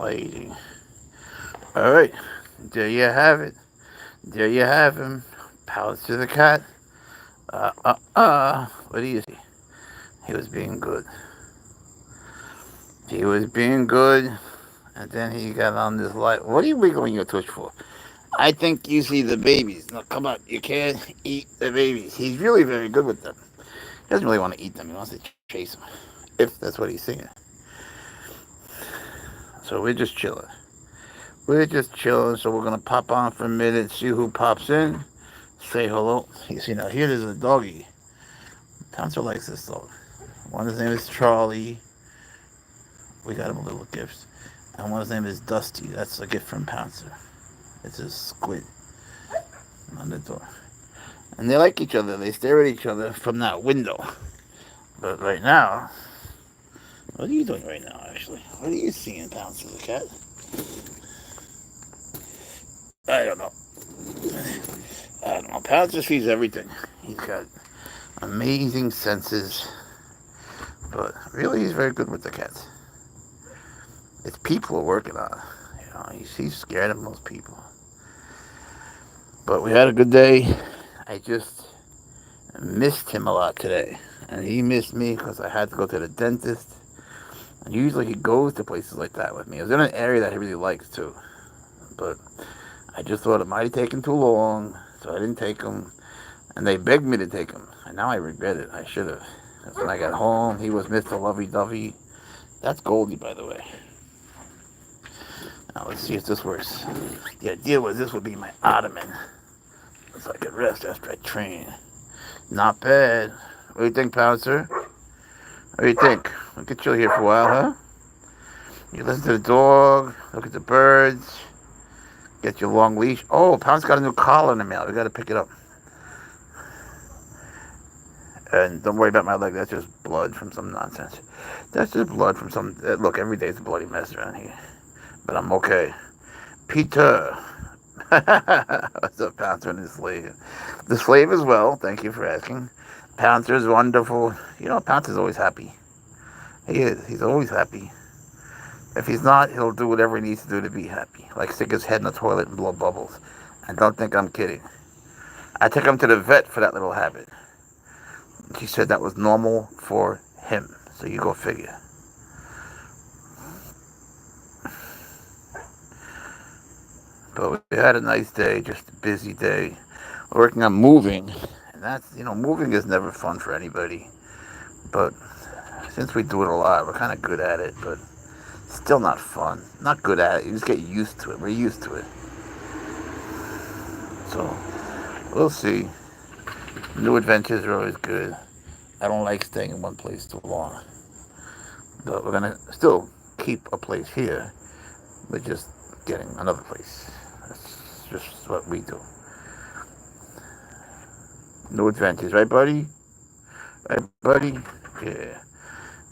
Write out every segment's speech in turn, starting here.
lady. All right, there you have it. There you have him. Pouncer the cat. What do you see? He was being good. He was being good, and then he got on this light. What are you wiggling your tush for? I think you see the babies. No, come on. You can't eat the babies. He's really very good with them. He doesn't really want to eat them. He wants to chase them, if that's what he's saying. So we're just chilling. We're just chilling. So we're gonna pop on for a minute, see who pops in, say hello. You see now here there's a doggy. Pouncer likes this dog. One of his name is Charlie. We got him a little gift. And one of his name is Dusty. That's a gift from Pouncer. It's a squid on the door. And they like each other. They stare at each other from that window. But right now, what are you doing right now, actually? What are you seeing, Pouncer the cat? I don't know. I don't know. Pouncer sees everything. He's got amazing senses. But really, he's very good with the cats. It's people are working on it. You know, he's scared of most people. But we had a good day. I just missed him a lot today. And he missed me because I had to go to the dentist. And usually he goes to places like that with me. It was in an area that he really likes too. But I just thought it might have taken too long, so I didn't take him. And they begged me to take him. And now I regret it. I should have. Because when I got home, he was Mr. Lovey-Dovey. That's Goldie, by the way. Now let's see if this works. The idea was this would be my ottoman, so I could rest after I train. Not bad. What do you think, Pouncer? What do you think? We could chill here for a while, huh? You listen to the dog, look at the birds, get your long leash. Oh, Pouncer got a new collar in the mail. We got to pick it up. And don't worry about my leg. That's just blood from some nonsense. That's just blood from some... Look, every day's a bloody mess around here. But I'm okay. Peter. What's up, Pouncer and his slave? The slave as well. Thank you for asking. Pouncer's wonderful. You know, Pouncer's always happy. He is. He's always happy. If he's not, he'll do whatever he needs to do to be happy. Like stick his head in the toilet and blow bubbles. And don't think I'm kidding. I took him to the vet for that little habit. She said that was normal for him. So you go figure. But we had a nice day, just a busy day. We're working on moving. And that's, moving is never fun for anybody. But since we do it a lot, we're kind of good at it. But still not fun. Not good at it. You just get used to it. We're used to it. So, we'll see. New adventures are always good. I don't like staying in one place too long. But we're going to still keep a place here. We're just getting another place. That's just what we do. New adventures, right, buddy? Right, buddy? Yeah.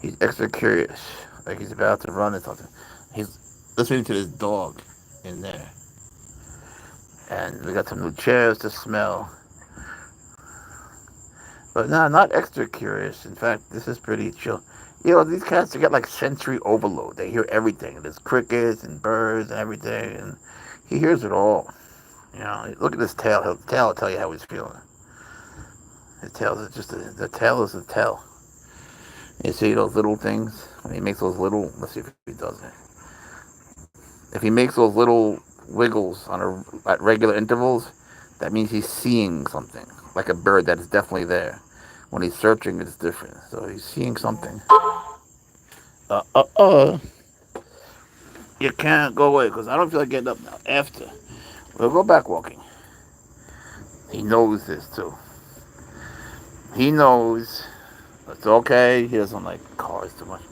He's extra curious. Like he's about to run or something. He's listening to this dog in there. And we got some new chairs to smell. But no, not extra curious. In fact, this is pretty chill. These cats, they get like sensory overload. They hear everything. There's crickets and birds and everything. And he hears it all. Look at his tail. His tail will tell you how he's feeling. His tail is just, the tail is the tail. You see those little things? When he makes those little, let's see if he does it. If he makes those little wiggles at regular intervals, that means he's seeing something. Like a bird that is definitely there. When he's searching, it's different. So he's seeing something. You can't go away, because I don't feel like getting up now. After. We'll go back walking. He knows this, too. He knows. It's okay. He doesn't like cars too much.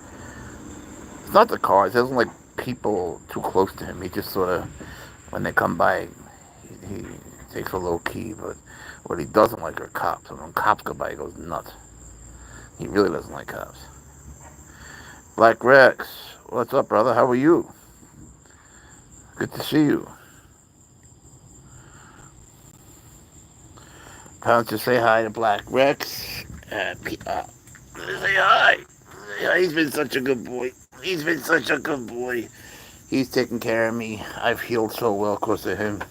It's not the cars. He doesn't like people too close to him. He just sort of, when they come by, he takes a low key. But what he doesn't like are cops. And when cops go by, he goes nuts. He really doesn't like cops. Black Rex, what's up, brother? How are you? Good to see you. Pouncer, say hi to Black Rex. Say hi. He's been such a good boy. He's been such a good boy. He's taking care of me. I've healed so well because of him.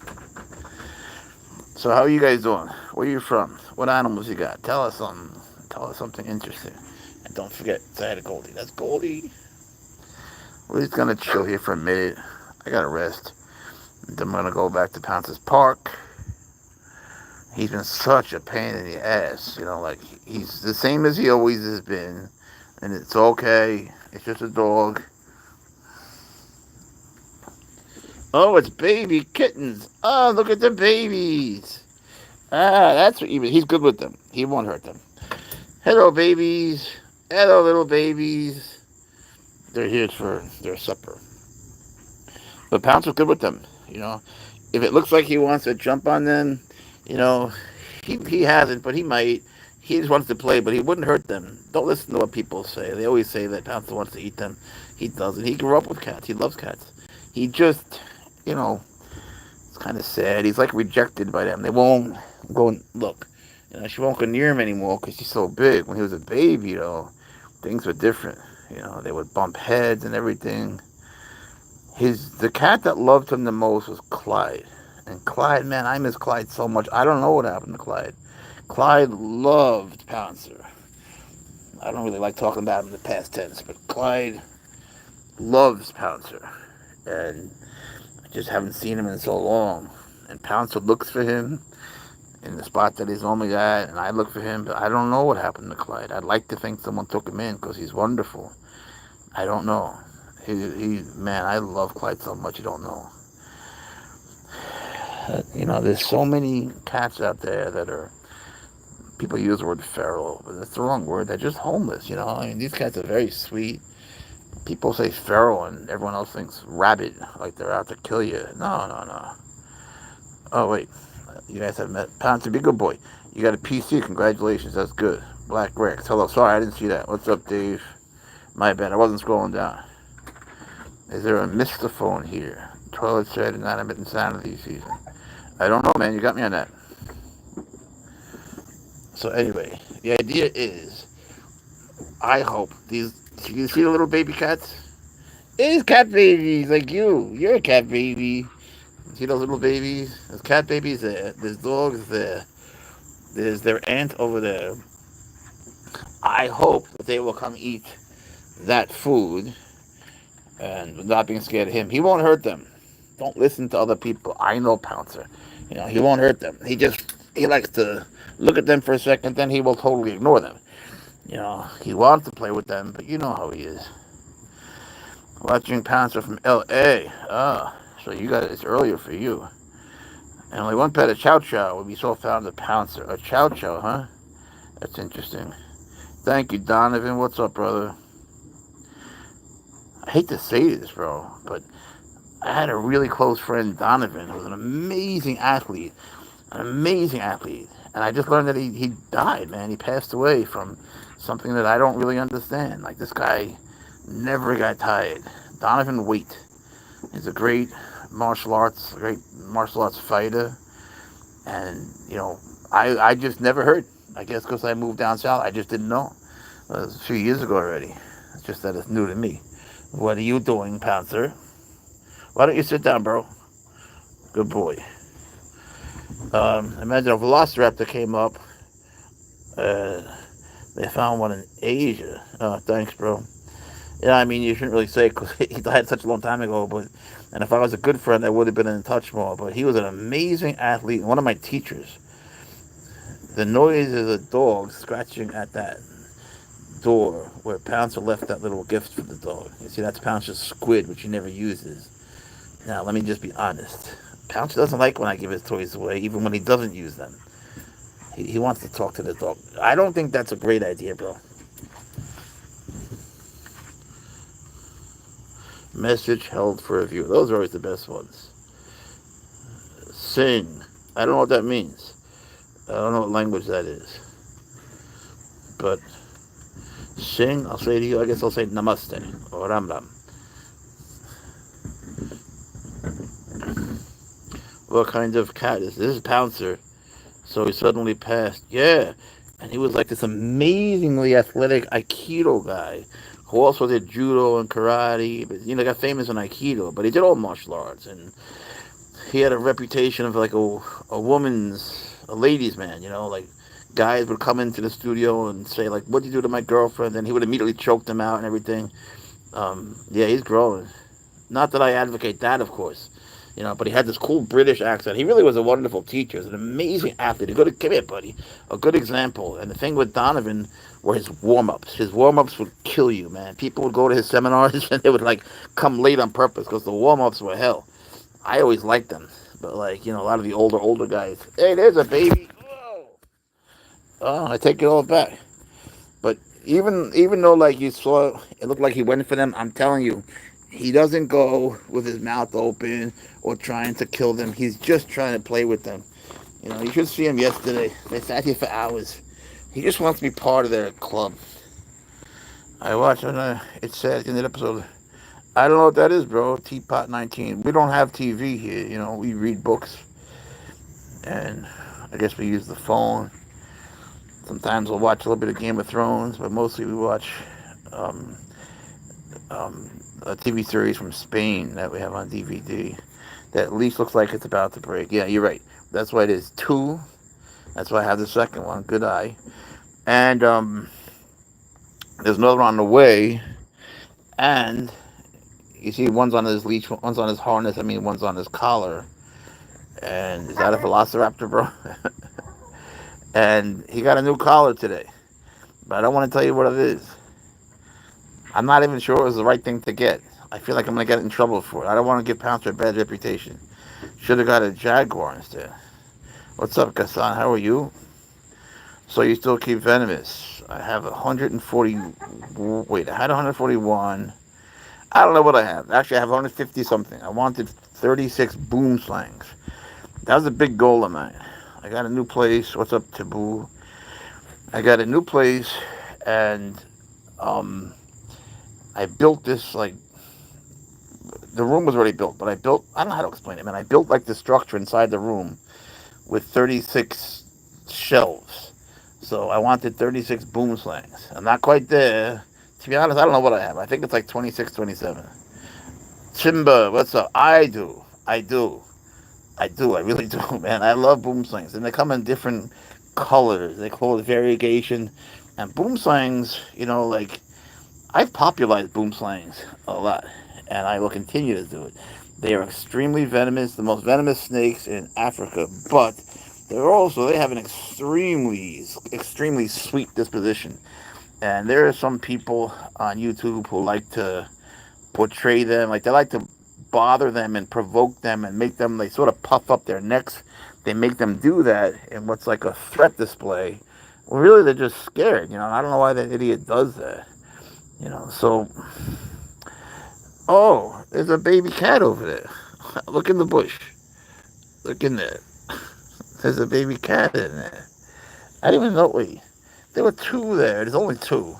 So how are you guys doing? Where are you from? What animals you got? Tell us something. Tell us something interesting. And don't forget, say hi to Goldie. That's Goldie. We're just gonna chill here for a minute. I gotta rest. Then I'm gonna go back to Pouncer's Park. He's been such a pain in the ass. You know, like he's the same as he always has been. And it's okay. It's just a dog. Oh, it's baby kittens. Oh, look at the babies. Ah, that's what he's good with them. He won't hurt them. Hello, babies. Hello, little babies. They're here for their supper. But Pouncer's good with them. You know, if it looks like he wants to jump on them, you know, he hasn't, but he might. He just wants to play, but he wouldn't hurt them. Don't listen to what people say. They always say that Pouncer wants to eat them. He doesn't. He grew up with cats. He loves cats. He just, you know, it's kind of sad. He's like rejected by them. They won't go and look. You know, she won't go near him anymore because she's so big. When he was a baby, though, things were different. You know, they would bump heads and everything. The cat that loved him the most was Clyde. And Clyde, man, I miss Clyde so much. I don't know what happened to Clyde. Clyde loved Pouncer. I don't really like talking about him in the past tense, but Clyde loves Pouncer. And I just haven't seen him in so long. And Pouncer looks for him in the spot that he's normally at, and I look for him, but I don't know what happened to Clyde. I'd like to think someone took him in because he's wonderful. I don't know. Man, I love Clyde so much, you don't know. You know, there's so many cats out there that are, people use the word feral, but that's the wrong word. They're just homeless, you know. I mean, these cats are very sweet. People say feral, and everyone else thinks rabid, like they're out to kill you. No, no, no. Oh, wait. You guys have met. Pouncer, be a good boy. You got a PC. Congratulations. That's good. Black Rex. Hello. Sorry, I didn't see that. What's up, Dave? My bad. I wasn't scrolling down. Is there a Mr. Phone here? Toilet set, inanimate insanity season. I don't know, man. You got me on that. So anyway, the idea is, I hope these. You see the little baby cats? It's cat babies like you. You're a cat baby. See those little babies? There's cat babies there. There's dogs there. There's their aunt over there. I hope that they will come eat that food and not being scared of him. He won't hurt them. Don't listen to other people. I know Pouncer. You know, he won't hurt them. He likes to look at them for a second, then he will totally ignore them. You know, he wants to play with them, but you know how he is. Watching Pouncer from L.A. So you got it's earlier for you. And only one pet, a chow chow, would be so found a Pouncer. A chow chow, huh? That's interesting. Thank you, Donovan. What's up, brother? I hate to say this, bro, but I had a really close friend, Donovan, who was an amazing athlete. An amazing athlete. And I just learned that he died, man. He passed away from something that I don't really understand. Like, this guy never got tired. Donovan Waite is a great martial arts fighter. And, you know, I just never heard. I guess because I moved down south, I just didn't know. It was a few years ago already. It's just that it's new to me. What are you doing, Pouncer? Why don't you sit down, bro? Good boy. Imagine a velociraptor came up. They found one in Asia. Thanks, bro. Yeah, I mean, you shouldn't really say because he died such a long time ago. And if I was a good friend, I would have been in touch more. But he was an amazing athlete and one of my teachers. The noise is a dog scratching at that door where Pouncer left that little gift for the dog. You see, that's Pouncer's squid, which he never uses. Now, let me just be honest. Pouncer doesn't like when I give his toys away, even when he doesn't use them. He wants to talk to the dog. I don't think that's a great idea, bro. Message held for review. Those are always the best ones. Sing. I don't know what that means. I don't know what language that is. But sing, I'll say to you, I guess I'll say namaste or Wambam. What kind of cat is this? This is Pouncer. So he suddenly passed. Yeah. And he was like this amazingly athletic Aikido guy who also did judo and karate, but got famous in aikido. But he did all martial arts, and he had a reputation of like a ladies' man. Like guys would come into the studio and say like, "What'd you do to my girlfriend?" And he would immediately choke them out and everything. Yeah, he's growing. Not that I advocate that, of course. But he had this cool British accent. He really was a wonderful teacher. He was an amazing athlete. Come here, buddy. A good example. And the thing with Donovan were his warm-ups. His warm-ups would kill you, man. People would go to his seminars and they would, like, come late on purpose because the warm-ups were hell. I always liked them. But, like, a lot of the older guys. Hey, there's a baby. Whoa. Oh, I take it all back. But even though like you saw, it looked like he went for them. I'm telling you, he doesn't go with his mouth open or trying to kill them. He's just trying to play with them. You should see him yesterday. They sat here for hours. He just wants to be part of their club. I watched and it said in the episode, I don't know what that is, bro. Teapot 19. We don't have TV here. We read books, and I guess we use the phone. Sometimes we'll watch a little bit of Game of Thrones, but mostly we watch um, a TV series from Spain that we have on DVD that at least looks like it's about to break. Yeah, you're right. That's why it is 2. That's why I have the second one. Good eye. And there's another on the way. And you see, one's on his leash, one's on his harness. One's on his collar. And is that a velociraptor, bro? And he got a new collar today. But I don't want to tell you what it is. I'm not even sure it was the right thing to get. I feel like I'm going to get in trouble for it. I don't want to give Pouncer a bad reputation. Should have got a Jaguar instead. What's up, Gassan? How are you? So you still keep Venomous. I have 140... Wait, I had 141. I don't know what I have. Actually, I have 150 something. I wanted 36 boom slangs. That was a big goal of mine. I got a new place. What's up, Taboo? I got a new place, and I built this, like, the room was already built, but I don't know how to explain it, man. I built, like, the structure inside the room with 36 shelves. So I wanted 36 boom slangs. I'm not quite there. To be honest, I don't know what I have. I think it's like 26, 27. Chimba, what's up? I do. I really do, man. I love boom slangs. And they come in different colors. They call it variegation. And boom slangs, like, I've popularized boom slangs a lot. And I will continue to do it. They are extremely venomous, the most venomous snakes in Africa. But they have an extremely sweet disposition. And there are some people on YouTube who like to portray them, like they like to bother them and provoke them and make them, they sort of puff up their necks. They make them do that in what's like a threat display. Well, really, they're just scared, I don't know why that idiot does that, so... Oh, there's a baby cat over there. Look in the bush. Look in there. There's a baby cat in there. I didn't even know. Wait, there were 2 there. There's only 2.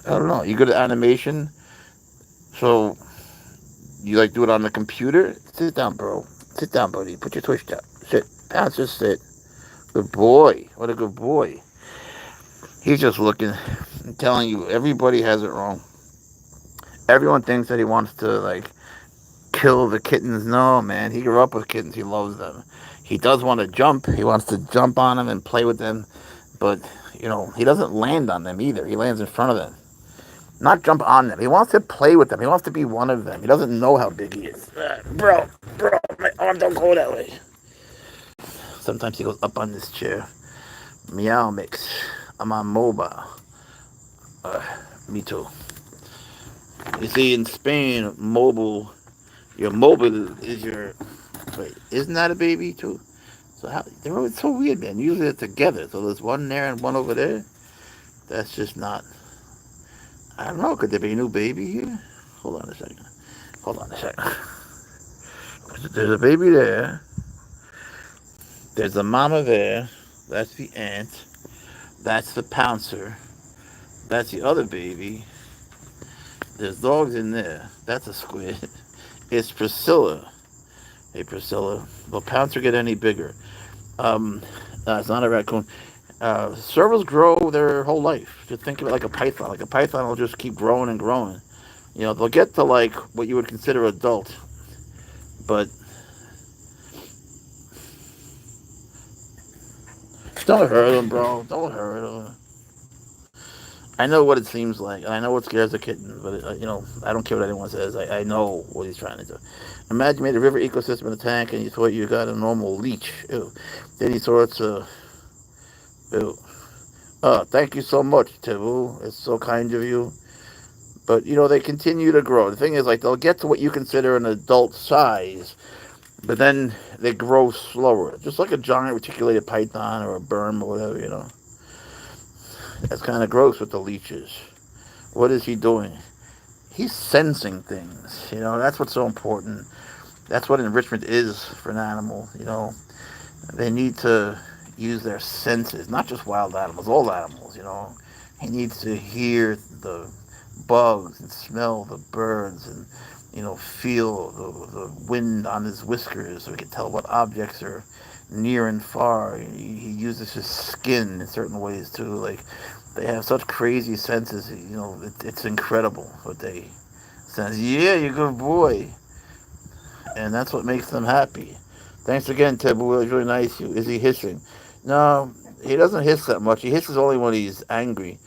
I don't know. You good at animation? So, you like do it on the computer? Sit down, bro. Sit down, buddy. Put your twitch down. Sit. Pouncer, sit. Good boy. What a good boy. He's just looking. I'm telling you, everybody has it wrong. Everyone thinks that he wants to, like, kill the kittens. No, man. He grew up with kittens. He loves them. He does want to jump. He wants to jump on them and play with them. But, he doesn't land on them either. He lands in front of them. Not jump on them. He wants to play with them. He wants to be one of them. He doesn't know how big he is. Bro, my arm don't go that way. Sometimes he goes up on this chair. Meow mix. I'm on mobile. Me too. You see, in Spain, your mobile is your... Wait, isn't that a baby too? So they're always so weird, man. Usually they're together. So there's one there and one over there. That's just not... I don't know. Could there be a new baby here? Hold on a second. There's a baby there. There's a mama there. That's the aunt. That's the pouncer. That's the other baby. There's dogs in there. That's a squid. It's Priscilla. Hey, Priscilla. Will Pouncer get any bigger? It's not a raccoon. Servals grow their whole life. Just think of it like a python. Like a python will just keep growing and growing. They'll get to like what you would consider adult, but don't hurt them, bro. Don't hurt them. I know what it seems like, and I know what scares a kitten, but I don't care what anyone says. I know what he's trying to do. Imagine you made a river ecosystem in a tank, and you thought you got a normal leech. Ew. Then you thought it's a ew. Thank you so much, Tibu. It's so kind of you. But they continue to grow. The thing is, like, they'll get to what you consider an adult size, but then they grow slower, just like a giant reticulated python or a berm or whatever. That's kind of gross with the leeches. What is he doing? He's sensing things. That's what's so important. That's what enrichment is for an animal. They need to use their senses, not just wild animals, all animals. He needs to hear the bugs and smell the birds and feel the wind on his whiskers so he can tell what objects are near and far. He uses his skin in certain ways too. Like, they have such crazy senses. It's incredible what they sense. Yeah, you're a good boy, and that's what makes them happy. Thanks again, Ted. It was really nice. Is he hissing? No, he doesn't hiss that much. He hisses only when he's angry.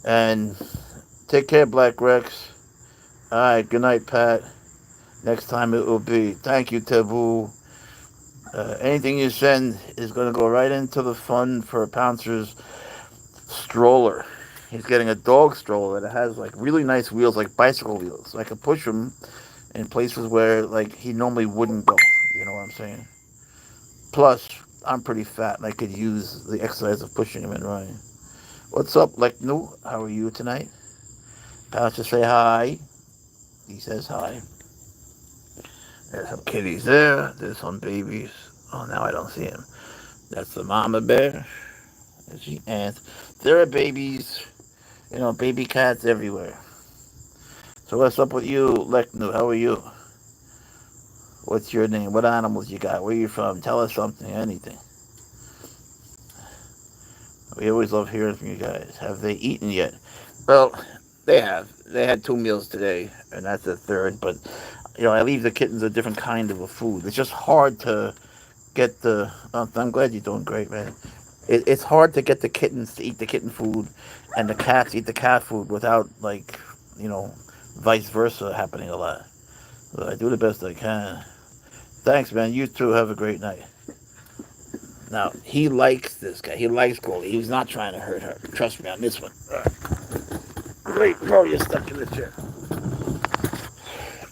And take care, Black Rex. All right, good night, Pat. Next time it will be. Thank you, Taboo. Anything you send is going to go right into the fund for Pouncer's stroller. He's getting a dog stroller that has like really nice wheels, like bicycle wheels. So I can push him in places where like he normally wouldn't go. You know what I'm saying? Plus, I'm pretty fat and I could use the exercise of pushing him and running. What's up, Leknu? How are you tonight? Pouncer, say hi. He says hi. There's some kitties there. There's some babies. Oh, now I don't see him. That's the mama bear. There's the aunt. There are babies. Baby cats everywhere. So what's up with you, Leknu? How are you? What's your name? What animals you got? Where you from? Tell us something, anything. We always love hearing from you guys. Have they eaten yet? Well, they have. They had 2 meals today, and that's the third. But I leave the kittens a different kind of a food. It's just hard to get the. I'm glad you're doing great, man. It's hard to get the kittens to eat the kitten food, and the cats eat the cat food without like, vice versa happening a lot. So I do the best I can. Thanks, man. You too. Have a great night. Now he likes this guy. He likes Goldie. He's not trying to hurt her. Trust me on this one. Great, bro. You're stuck in the chair.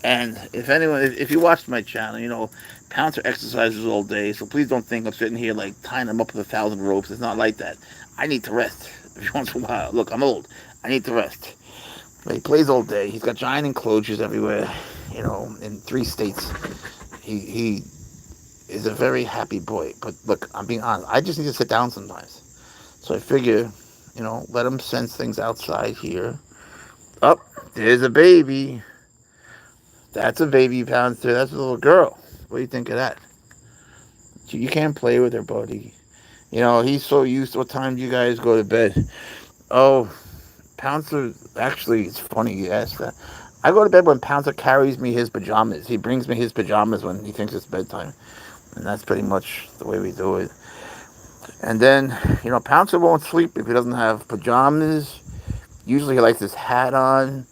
And if you watched my channel, Pouncer exercises all day, so please don't think I'm sitting here like tying him up with 1,000 ropes. It's not like that. I need to rest every once in a while. Look, I'm old. I need to rest. But he plays all day. He's got giant enclosures everywhere, in 3 states. He is a very happy boy. But look, I'm being honest. I just need to sit down sometimes. So I figure, let him sense things outside here. Oh, there's a baby. That's a baby Pouncer. That's a little girl. What do you think of that? You can't play with her, buddy. He's so used to what time do you guys go to bed. Oh, Pouncer, actually, it's funny you asked that. I go to bed when Pouncer carries me his pajamas. He brings me his pajamas when he thinks it's bedtime. And that's pretty much the way we do it. And then, Pouncer won't sleep if he doesn't have pajamas. Usually he likes his hat on.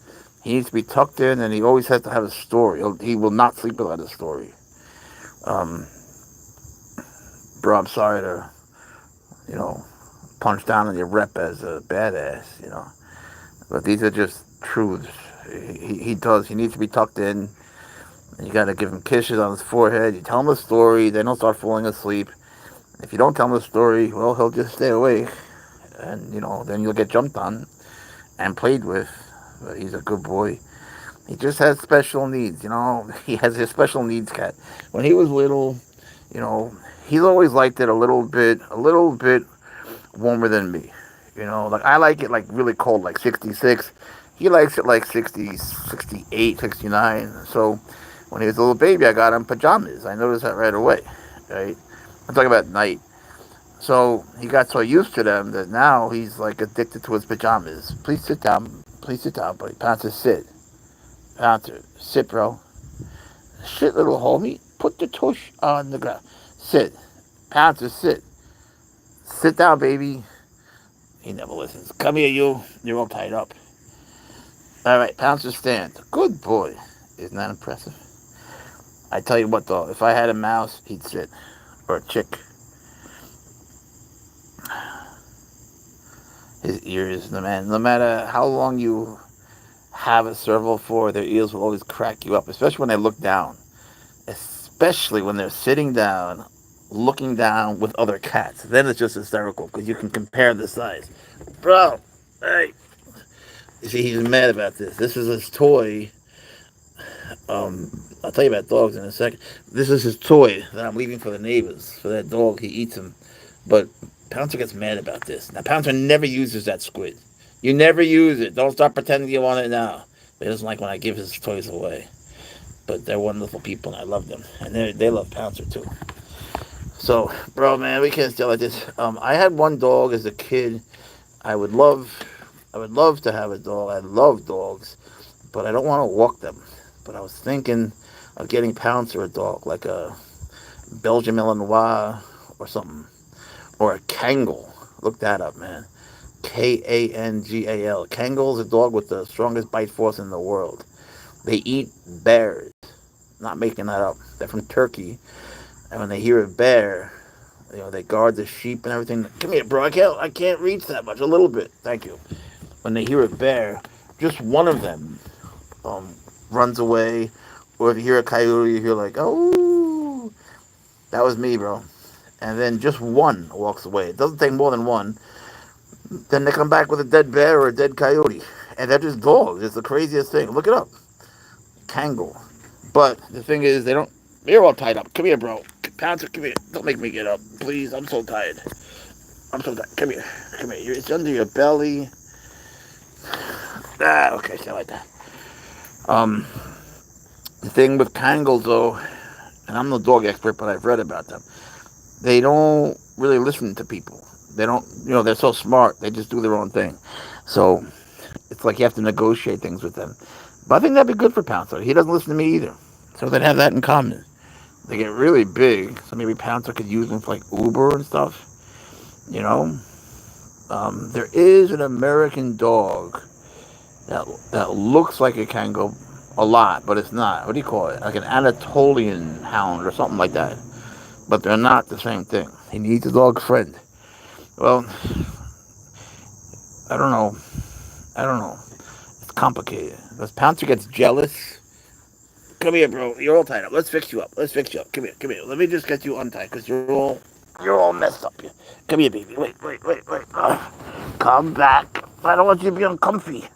He needs to be tucked in, and he always has to have a story. He will not sleep without a story. Bro, I'm sorry to, punch down on your rep as a badass, But these are just truths. He does. He needs to be tucked in. You got to give him kisses on his forehead. You tell him a story. Then he'll start falling asleep. If you don't tell him a story, well, he'll just stay awake. And, then you'll get jumped on and played with. But he's a good boy. He just has special needs, He has his special needs cat. When he was little, he's always liked it a little bit warmer than me. Like I like it like really cold, like 66. He likes it like 60, 68, 69. So when he was a little baby, I got him pajamas. I noticed that right away, right? I'm talking about night. So he got so used to them that now he's like addicted to his pajamas. Please sit down. Please sit down, buddy. Pouncer, sit. Pouncer, sit, bro. Sit, little homie. Put the tush on the ground. Sit. Pouncer, sit. Sit down, baby. He never listens. Come here, you. You're all tied up. All right, Pouncer, stand. Good boy. Isn't that impressive? I tell you what, though, if I had a mouse, he'd sit. Or a chick. His ears, no matter how long you have a serval for, their ears will always crack you up, especially when they look down. Especially when they're sitting down, looking down with other cats. Then it's just hysterical because you can compare the size. Bro, hey. You see, he's mad about this. This is his toy. I'll tell you about dogs in a second. This is his toy that I'm leaving for the neighbors. For that dog, he eats him. But Pouncer gets mad about this. Now, Pouncer never uses that squid. You never use it. Don't start pretending you want it now. But he doesn't like when I give his toys away. But they're wonderful people, and I love them. And they love Pouncer, too. So, bro, man, we can't stay like this. I had one dog as a kid. I would love to have a dog. I love dogs, but I don't want to walk them. But I was thinking of getting Pouncer a dog, like a Belgian Malinois or something, or a Kangal. Look that up, man. Kangal. Kangal is a dog with the strongest bite force in the world. They eat bears. Not making that up. They're from Turkey, and when they hear a bear, they guard the sheep and everything. Come here, bro. I can't reach that much. A little bit. Thank you. When they hear a bear, just one of them um, runs away, or if you hear a coyote, you hear like, oh, that was me, bro. And then just one walks away. It doesn't take more than one. Then they come back with a dead bear or a dead coyote, and they're just dogs. It's the craziest thing. Look it up, Kangal. But the thing is, they don't. You're all tied up. Come here, bro. Pouncer, come here. Don't make me get up, please. I'm so tired. I'm so tired. Come here. Come here. It's under your belly. Okay, so like that. Um, the thing with Kangals, though, and I'm no dog expert, but I've read about them. They don't really listen to people. They don't, they're so smart. They just do their own thing. So it's like you have to negotiate things with them. But I think that'd be good for Pouncer. He doesn't listen to me either. So they'd have that in common. They get really big, so maybe Pouncer could use them for like Uber and stuff. You know, there is an American dog that looks like a Kangal a lot, but it's not. What do you call it? Like an Anatolian hound or something like that. But they're not the same thing. He needs a dog friend. Well, I don't know. I don't know. It's complicated. Because Pouncer gets jealous. Come here, bro. You're all tied up. Let's fix you up. Let's fix you up. Come here. Come here. Let me just get you untied because you're all messed up. Come here, baby. Wait. Come back. I don't want you to be uncomfy.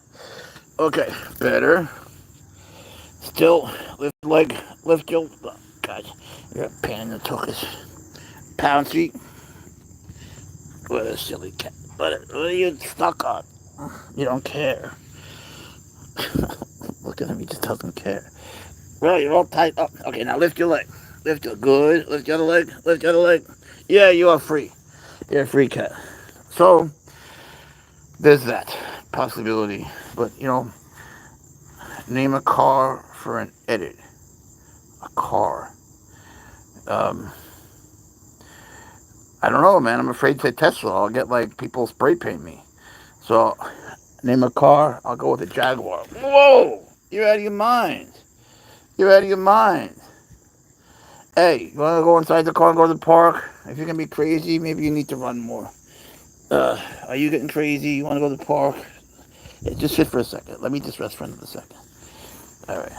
Okay, better. Still, lift your leg. Lift your. Oh, God, you're a pain in the tuchus. Pouncy. What a silly cat. What are you stuck on? You don't care. Look at him. He just doesn't care. Well, you're all tied up. Okay, now lift your leg. Good. Lift your other leg. Lift your other leg. Yeah, you are free. You're a free cat. So, there's that possibility. But, name a car for an edit. A car. I don't know, man. I'm afraid to say Tesla. I'll get, people spray paint me. So, name a car. I'll go with a Jaguar. Whoa! You're out of your mind. You're out of your mind. Hey, you want to go inside the car and go to the park? If you're going to be crazy, maybe you need to run more. Are you getting crazy? You want to go to the park? Yeah, just sit for a second. Let me just rest for another second. All right.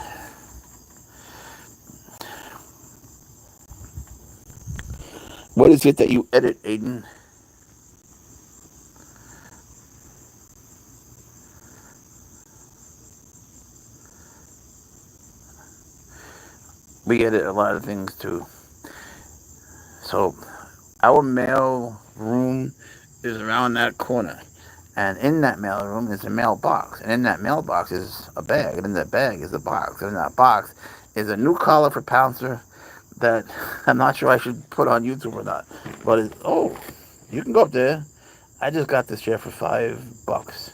What is it that you edit, Aiden? We edit a lot of things, too. So, our mail room is around that corner. And in that mail room is a mailbox. And in that mailbox is a bag. And in that bag is a box. And in that box is a new collar for Pouncer that I'm not sure I should put on YouTube or not. But You can go up there. I just got this chair for $5.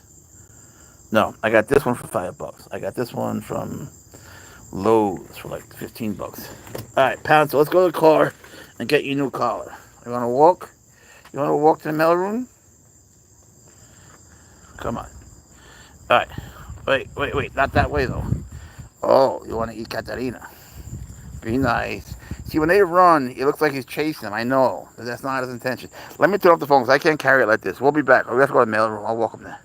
No, I got this one for $5. I got this one from Lowe's for like $15. All right, Pouncer, let's go to the car and get you a new collar. You want to walk? You want to walk to the mailroom? Come on. All right. Wait. Not that way, though. Oh, you want to eat Katarina? Be nice. See, when they run, it looks like he's chasing them. I know. But that's not his intention. Let me turn off the phone because I can't carry it like this. We'll be back. We have to go to the mailroom. I'll walk him there.